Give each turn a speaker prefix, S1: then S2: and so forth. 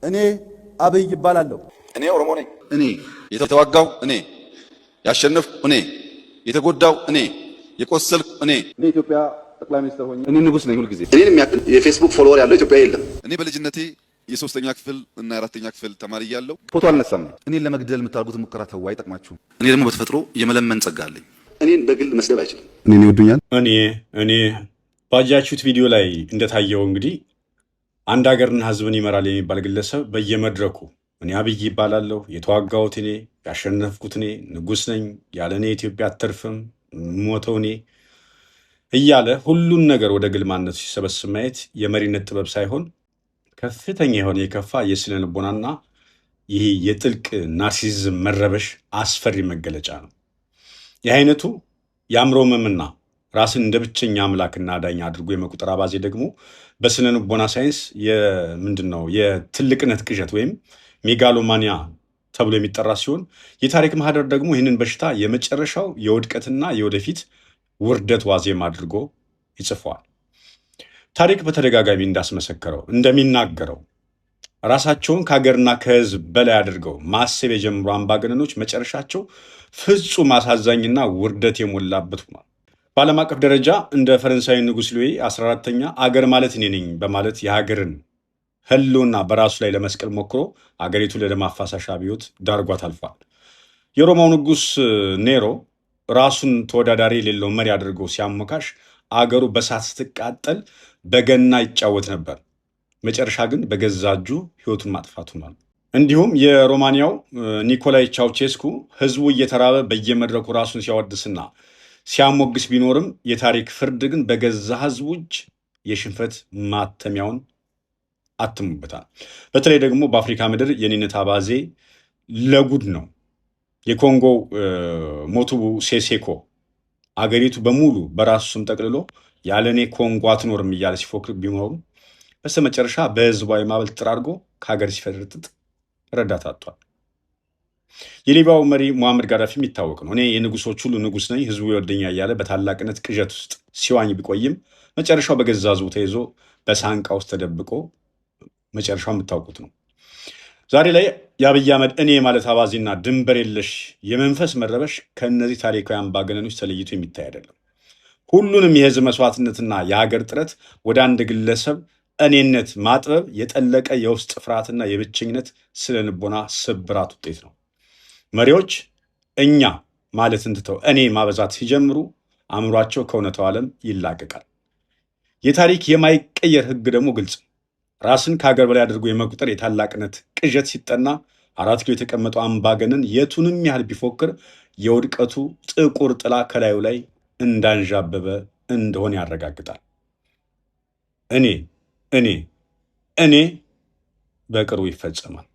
S1: እኔ አብይ ይባላለሁ።
S2: እኔ ኦሮሞ ነኝ። እኔ የተዋጋው እኔ ያሸነፍኩ እኔ የተጎዳው እኔ የቆሰልኩ እኔ
S1: ኢትዮጵያ ጠቅላይ ሚኒስትር ሆኜ
S2: እኔ ንጉስ ነኝ። ሁልጊዜ
S3: እኔን የሚያክል የፌስቡክ ፎሎወር ያለው ኢትዮጵያ የለም።
S2: እኔ በልጅነቴ የሶስተኛ ክፍል እና የአራተኛ ክፍል ተማሪ እያለሁ
S3: ፎቶ አልነሳም።
S2: እኔን ለመግደል የምታደርጉት ሙከራ ተው አይጠቅማችሁም። እኔ ደግሞ በተፈጥሮ የመለመን ጸጋ አለኝ።
S3: እኔን በግል መስደብ አይችልም።
S2: እኔን ይወዱኛል።
S4: እኔ ባጃችሁት ቪዲዮ ላይ እንደታየው እንግዲህ አንድ ሀገርና ህዝብን ይመራል የሚባል ግለሰብ በየመድረኩ እኔ አብይ ይባላለሁ፣ የተዋጋሁት እኔ፣ ያሸነፍኩት እኔ፣ ንጉስ ነኝ፣ ያለ እኔ ኢትዮጵያ አትተርፍም፣ ሞተው እኔ እያለ ሁሉን ነገር ወደ ግልማነቱ ሲሰበስብ ማየት የመሪነት ጥበብ ሳይሆን ከፍተኛ የሆነ የከፋ የስነ ልቦናና ይህ የጥልቅ ናርሲሲዝም መረበሽ አስፈሪ መገለጫ ነው። ይህ አይነቱ የአእምሮ ህመምና ራስን እንደ ብቸኛ አምላክና ዳኛ አድርጎ የመቁጠር አባዜ ደግሞ በስነ ልቦና ሳይንስ ምንድነው የትልቅነት ቅዠት ወይም ሜጋሎማኒያ ተብሎ የሚጠራ ሲሆን የታሪክ ማህደር ደግሞ ይህንን በሽታ የመጨረሻው የውድቀትና የወደፊት ውርደት ዋዜማ አድርጎ ይጽፈዋል። ታሪክ በተደጋጋሚ እንዳስመሰከረው እንደሚናገረው ራሳቸውን ከሀገርና ከህዝብ በላይ አድርገው ማሰብ የጀመሩ አምባገነኖች መጨረሻቸው ፍጹም አሳዛኝና ውርደት የሞላበት ሆኗል። በዓለም አቀፍ ደረጃ እንደ ፈረንሳዊ ንጉሥ ሉዊ 14ኛ አገር ማለት እኔ ነኝ በማለት የሀገርን ህልውና በራሱ ላይ ለመስቀል ሞክሮ አገሪቱ ለደም አፋሳሽ አብዮት ዳርጓት አልፏል። የሮማው ንጉሥ ኔሮ ራሱን ተወዳዳሪ የሌለው መሪ አድርጎ ሲያሞካሽ አገሩ በሳት ስትቃጠል በገና ይጫወት ነበር። መጨረሻ ግን በገዛ እጁ ህይወቱን ማጥፋት ሆኗል። እንዲሁም የሮማንያው ኒኮላይ ቻውቼስኩ ህዝቡ እየተራበ በየመድረኩ ራሱን ሲያወድስና ሲያሞግስ ቢኖርም የታሪክ ፍርድ ግን በገዛ ህዝቡ እጅ የሽንፈት ማተሚያውን አትሙበታል። በተለይ ደግሞ በአፍሪካ ምድር የኔነት አባዜ ለጉድ ነው። የኮንጎ ሞቱቡ ሴሴኮ አገሪቱ በሙሉ በራሱ ስም ጠቅልሎ ያለኔ ኮንጎ አትኖርም እያለ ሲፎክር ቢኖሩም በስተመጨረሻ በህዝባዊ ማዕበል ተጠራርጎ ከሀገር ሲፈረጥጥ ረዳት አጥቷል። የሊቢያው መሪ ሙአመር ጋዳፊ የሚታወቅ ነው። እኔ የንጉሶች ሁሉ ንጉስ ነኝ፣ ህዝቡ ይወደኛል እያለ በታላቅነት ቅዠት ውስጥ ሲዋኝ ቢቆይም መጨረሻው በገዛ ህዝቡ ተይዞ በሳንቃ ውስጥ ተደብቆ መጨረሻው የምታውቁት ነው። ዛሬ ላይ የአብይ አህመድ እኔ ማለት አባዜና ድንበር የለሽ የመንፈስ መረበሽ ከእነዚህ ታሪካዊ አምባገነኖች ተለይቶ የሚታይ አይደለም። ሁሉንም የህዝብ መስዋዕትነትና የሀገር ጥረት ወደ አንድ ግለሰብ እኔነት ማጥበብ የጠለቀ የውስጥ ፍርሃትና የብቸኝነት ስነ ልቦና ስብራት ውጤት ነው። መሪዎች እኛ ማለትን ትተው እኔ ማበዛት ሲጀምሩ አእምሯቸው ከእውነታው ዓለም ይላቀቃል። የታሪክ የማይቀየር ህግ ደግሞ ግልጽ ነው። ራስን ከሀገር በላይ አድርጎ የመቁጠር የታላቅነት ቅዠት ሲጠና 4 ኪሎ የተቀመጠው አምባገነን የቱንም ያህል ቢፎክር የውድቀቱ ጥቁር ጥላ ከላዩ ላይ እንዳንዣበበ እንደሆነ ያረጋግጣል። እኔ በቅርቡ ይፈጸማል።